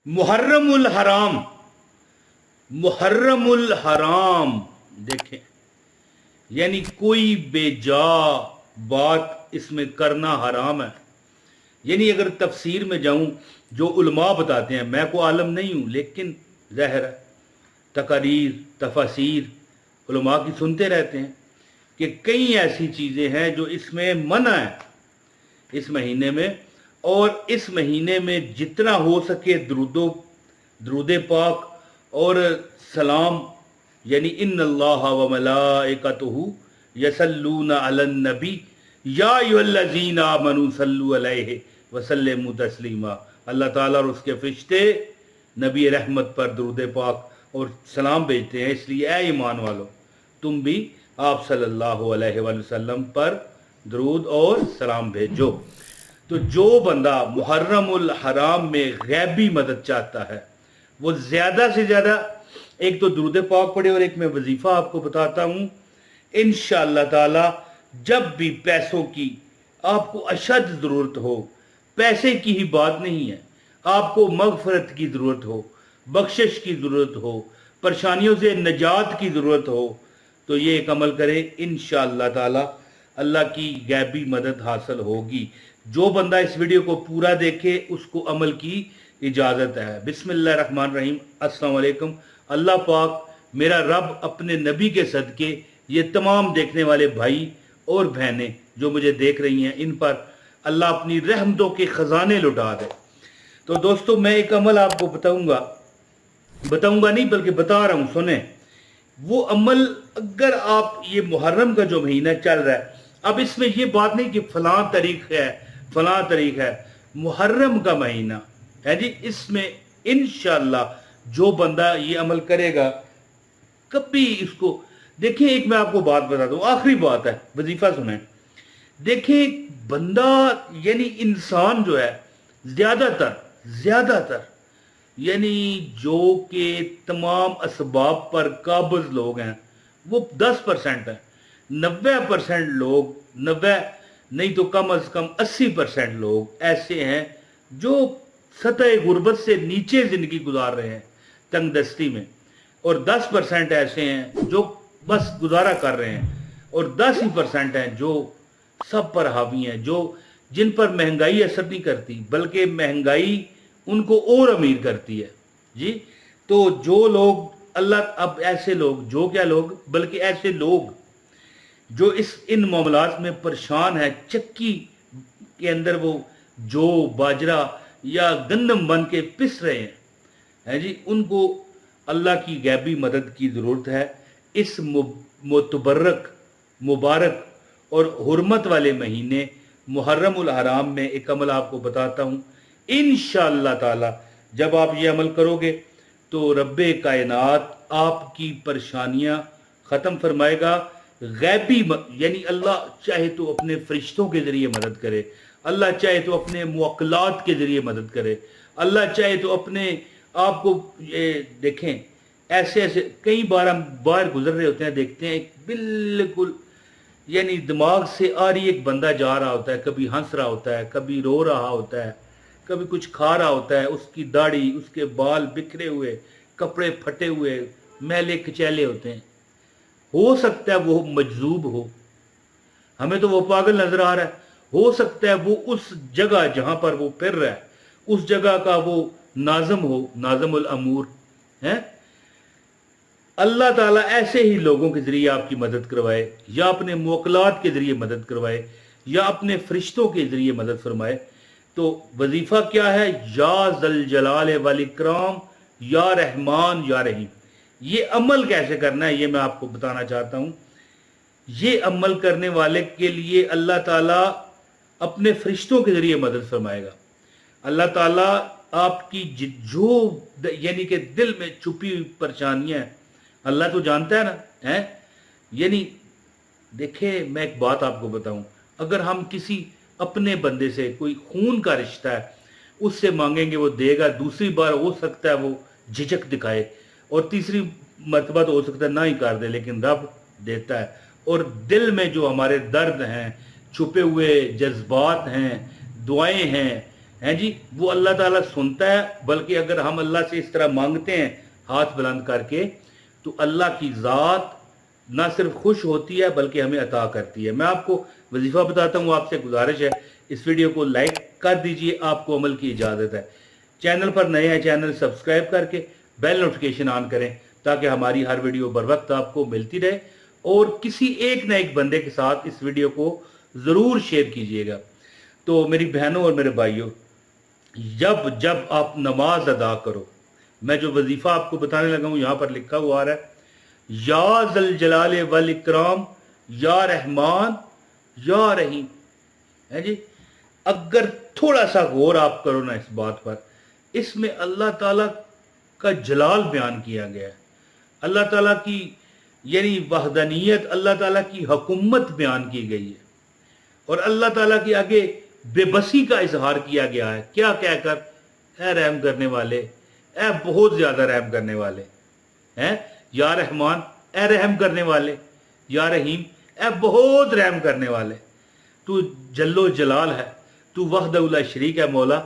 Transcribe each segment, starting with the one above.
मुहर्रमुल हराम, मुहर्रमुल हराम देखें, यानी कोई बेजा बात इसमें करना हराम है। यानी अगर तफसीर में जाऊं, जो उलमा बताते हैं, मैं को आलम नहीं हूं, लेकिन ज़ाहिर है तकारीर तफसीर उलमा की सुनते रहते हैं कि कई ऐसी चीज़ें हैं जो इसमें मना है इस महीने में। और इस महीने में जितना हो सके दरूद पाक और सलाम, यानी इन्नल्लाह व मलाइकतुहु यसल्लूना अलन नबी या अय्युहल्लज़ीना आमनू सल्लु अलैहि व सल्लिमू तस्लीमा। अल्लाह ताला और उसके फरिश्ते नबी रहमत पर दरूद पाक और सलाम भेजते हैं, इसलिए ऐ ईमान वालो तुम भी आप सल्लल्लाहु अलैहि वसल्लम पर दरूद और सलाम भेजो। तो जो बंदा मुहर्रमुल हराम में गैबी मदद चाहता है वो ज़्यादा से ज़्यादा एक तो दरूद पाक पढ़े, और एक मैं वजीफ़ा आपको बताता हूँ। इंशाअल्लाह ताला जब भी पैसों की आपको अशद ज़रूरत हो, पैसे की ही बात नहीं है, आपको मगफरत की ज़रूरत हो, बख्शिश की ज़रूरत हो, परेशानियों से निजात की ज़रूरत हो, तो ये एक अमल करें, इंशाअल्लाह ताला अल्लाह की गैबी मदद हासिल होगी। जो बंदा इस वीडियो को पूरा देखे उसको अमल की इजाज़त है। बिस्मिल्लाहिर्रहमानिर्रहीम। अस्सलाम वालेकुम। अल्लाह पाक मेरा रब अपने नबी के सदके ये तमाम देखने वाले भाई और बहनें जो मुझे देख रही हैं, इन पर अल्लाह अपनी रहमतों के ख़जाने लुटा दे। तो दोस्तों मैं एक अमल आपको बताऊंगा नहीं बल्कि बता रहा हूँ, सुने। वो अमल अगर आप ये मुहर्रम का जो महीना चल रहा है, अब इसमें ये बात नहीं कि फलां तारीख है, मुहर्रम का महीना है जी, इसमें इंशाअल्लाह जो बंदा ये अमल करेगा कभी इसको देखें। एक मैं आपको बात बता दूं, आखिरी बात है, वजीफा सुने। देखें बंदा यानी इंसान जो है ज्यादातर यानी जो के तमाम असबाब पर काबिज लोग हैं वो 10% है। 90% लोग, 90 नहीं तो कम अज कम 80% लोग ऐसे हैं जो सतह गुर्बत से नीचे जिंदगी गुजार रहे हैं, तंगदस्ती में, और 10% ऐसे हैं जो बस गुजारा कर रहे हैं, और 10% हैं जो सब पर हावी हैं, जो जिन पर महंगाई असर नहीं करती बल्कि महंगाई उनको और अमीर करती है जी। तो जो लोग अल्लाह, अब ऐसे लोग, जो क्या लोग बल्कि ऐसे लोग जो इन मामलात में परेशान है, चक्की के अंदर वो जो बाजरा या गंदम बन के पिस रहे हैं जी, उनको अल्लाह की गैबी मदद की ज़रूरत है। इस मुबारक और हुर्मत वाले महीने मुहर्रमुल हराम में एक अमल आपको बताता हूँ। इंशाअल्लाह ताला जब आप ये अमल करोगे तो रब्बे कायनात आपकी परेशानियां ख़त्म फरमाएगा। गैबी यानी अल्लाह चाहे तो अपने फरिश्तों के ज़रिए मदद करे, अल्लाह चाहे तो अपने मुवक्किलात के ज़रिए मदद करे, अल्लाह चाहे तो अपने आपको देखें। ऐसे कई बार हम बाहर गुजर रहे होते हैं, देखते हैं बिल्कुल यानी दिमाग से आ रही एक बंदा जा रहा होता है, कभी हंस रहा होता है, कभी रो रहा होता है, कभी कुछ खा रहा होता है, उसकी दाढ़ी, उसके बाल बिखरे हुए, कपड़े फटे हुए, मैले कचैले होते हैं। हो सकता है वो मजजूब हो, हमें तो वो पागल नजर आ रहा है। हो सकता है वो उस जगह जहां पर वो फिर रहा है उस जगह का वो नाज़म हो, नाज़मुल अमूर है। अल्लाह ताला ऐसे ही लोगों के जरिए आपकी मदद करवाए, या अपने मुवक्किलात के जरिए मदद करवाए, या अपने फरिश्तों के जरिए मदद फरमाए। तो वजीफा क्या है? या जल जलाल वल इकराम, या रहमान या रहीम। ये अमल कैसे करना है ये मैं आपको बताना चाहता हूँ। ये अमल करने वाले के लिए अल्लाह ताला अपने फरिश्तों के जरिए मदद फरमाएगा। अल्लाह ताला आपकी जो यानी कि दिल में छुपी हुई परेशानियां हैं अल्लाह तो जानता है ना, है। यानी देखे मैं एक बात आपको बताऊं, अगर हम किसी अपने बंदे से, कोई खून का रिश्ता है, उससे मांगेंगे वो देगा, दूसरी बार हो सकता है वो झिझक दिखाए, और तीसरी मर्तबा तो हो सकता है ना ही कर दे, लेकिन रब देता है। और दिल में जो हमारे दर्द हैं, छुपे हुए जज्बात हैं, दुआएं हैं, हैं जी, वो अल्लाह ताला सुनता है, बल्कि अगर हम अल्लाह से इस तरह मांगते हैं हाथ बुलंद करके, तो अल्लाह की ज़ात ना सिर्फ खुश होती है बल्कि हमें अता करती है। मैं आपको वजीफ़ा बताता हूँ, आपसे गुजारिश है इस वीडियो को लाइक कर दीजिए, आपको अमल की इजाज़त है। चैनल पर नए हैं, चैनल सब्सक्राइब करके बेल नोटिफिकेशन ऑन करें ताकि हमारी हर वीडियो बर वक्त आपको मिलती रहे, और किसी एक न एक बंदे के साथ इस वीडियो को ज़रूर शेयर कीजिएगा। तो मेरी बहनों और मेरे भाइयों, जब जब आप नमाज अदा करो, मैं जो वजीफ़ा आपको बताने लगा हूँ यहाँ पर लिखा हुआ आ रहा है, या ज़ल जलाल वल इकराम या रहमान या रहीम, है जी। अगर थोड़ा सा गौर आप करो ना इस बात पर, इसमें अल्लाह ताला का जलाल बयान किया गया है, अल्लाह ताला की यानी वहदानियत, अल्लाह ताला की हुकूमत बयान की गई है, और अल्लाह ताला के आगे बेबसी का इजहार किया गया है। क्या कहकर, ऐ रहम करने वाले, ऐ बहुत ज्यादा रहम करने वाले हैं, या रहमान ऐ रहम करने वाले, या रहीम ऐ बहुत रहम करने वाले। तू जल्लो जलाल है, तू वहदहुल्ला शरीक है मौला।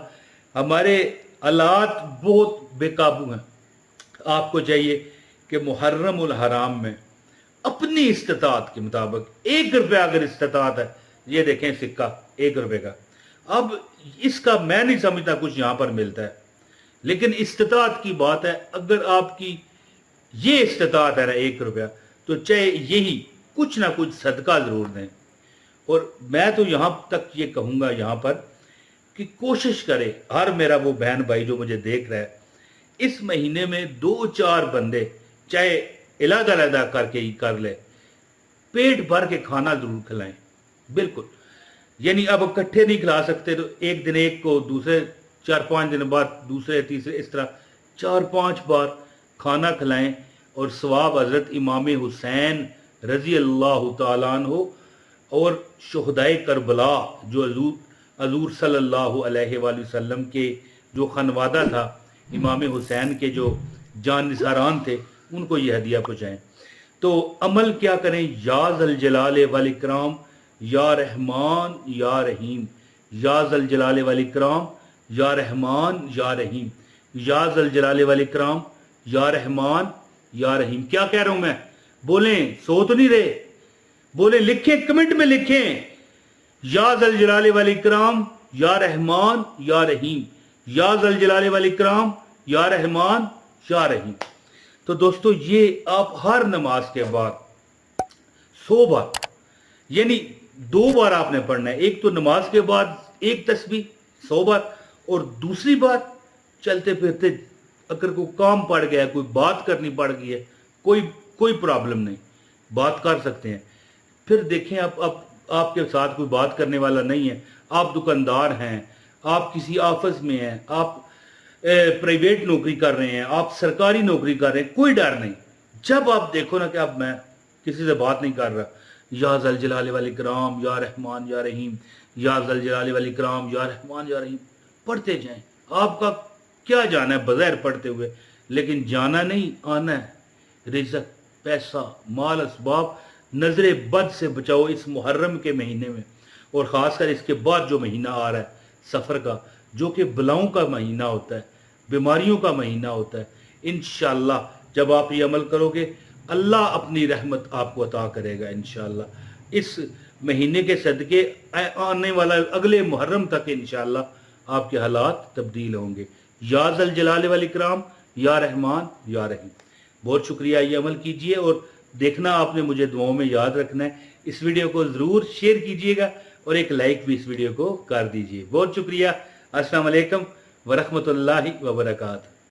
हमारे हालात बहुत बेकाबू हैं। आपको चाहिए कि मुहर्रम उल हराम में अपनी इस्तिताअत के मुताबिक 1 रुपया अगर इस्तिताअत है, ये देखें सिक्का 1 रुपए का, अब इसका मैं नहीं समझता कुछ यहाँ पर मिलता है, लेकिन इस्तिताअत की बात है। अगर आपकी ये इस्तिताअत है ना 1 रुपया, तो चाहे यही कुछ ना कुछ सदका जरूर दें। और मैं तो यहाँ तक ये कहूँगा यहाँ पर कि कोशिश करे हर मेरा वो बहन भाई जो मुझे देख रहा है, इस महीने में 2-4 बंदे चाहे अलग-अलग करके ही कर ले, पेट भर के खाना जरूर खिलाएं। बिल्कुल, यानी अब इकट्ठे नहीं खिला सकते तो एक दिन एक को, दूसरे 4-5 दिन बाद दूसरे, तीसरे, इस तरह 4-5 बार खाना खिलाएं। और सवाब हज़रत इमाम हुसैन रज़ी अल्लाह तआला अन्हु और शुहदाए करबला जो हज़ूर सल्लल्लाहु अलैहि वसल्लम के जो खनवादा था, इमाम हुसैन के जो जान निसारान थे, उनको ये हदिया पहुँचाएँ। तो अमल क्या करें, या ज़ल जलाल वल इकराम या रहमान या रहीम, या ज़ल जलाल वल इकराम या रहमान या रहीम, या ज़ल जलाल वल इकराम या रहमान या रहीम। क्या कह रहा हूं मैं, बोलें, सो तो नहीं रहे, बोले, लिखें, कमेंट में लिखें, या ज़ल जलाल वल इकराम या रहमान या रहीम, या ज़ल जलाल वल इकराम या रहमान या रहीम। तो दोस्तों, ये आप हर नमाज के बाद 100 बार, यानी 2 बार आपने पढ़ना है। एक तो नमाज के बाद एक तस्बीह 100 बार, और दूसरी बात चलते फिरते अगर कोई काम पड़ गया है, कोई बात करनी पड़ गई है, कोई प्रॉब्लम नहीं, बात कर सकते हैं। फिर देखें, आप आपके साथ कोई बात करने वाला नहीं है, आप दुकानदार हैं, आप किसी ऑफिस में हैं, आप प्राइवेट नौकरी कर रहे हैं, आप सरकारी नौकरी कर रहे हैं, कोई डर नहीं। जब आप देखो ना कि अब मैं किसी से बात नहीं कर रहा, या ज़ल जलाल वल इकराम या रहमान या रहीम, या ज़ल जलाल वल इकराम या रहमान या रहीम पढ़ते जाएं। आपका क्या जाना है बगैर पढ़ते हुए, लेकिन जाना नहीं, आना है। रिज़्क, पैसा, माल, असबाब, नजरे बद से बचाओ इस मुहर्रम के महीने में, और ख़ासकर इसके बाद जो महीना आ रहा है सफ़र का, जो कि बलाओं का महीना होता है, बीमारियों का महीना होता है। इंशाअल्लाह जब आप ये अमल करोगे, अल्लाह अपनी रहमत आपको अता करेगा इंशाअल्लाह। इस महीने के सदके आने वाला अगले मुहर्रम तक इंशाअल्लाह आपके हालात तब्दील होंगे। या ज़ल जलाल वल इकराम या रहमान या रहीम। बहुत शुक्रिया, ये अमल कीजिए, और देखना आपने मुझे दुआओं में याद रखना है। इस वीडियो को ज़रूर शेयर कीजिएगा और एक लाइक भी इस वीडियो को कर दीजिए। बहुत शुक्रिया। अस्सलाम वालेकुम व रहमतुल्लाहि व बरकातहू।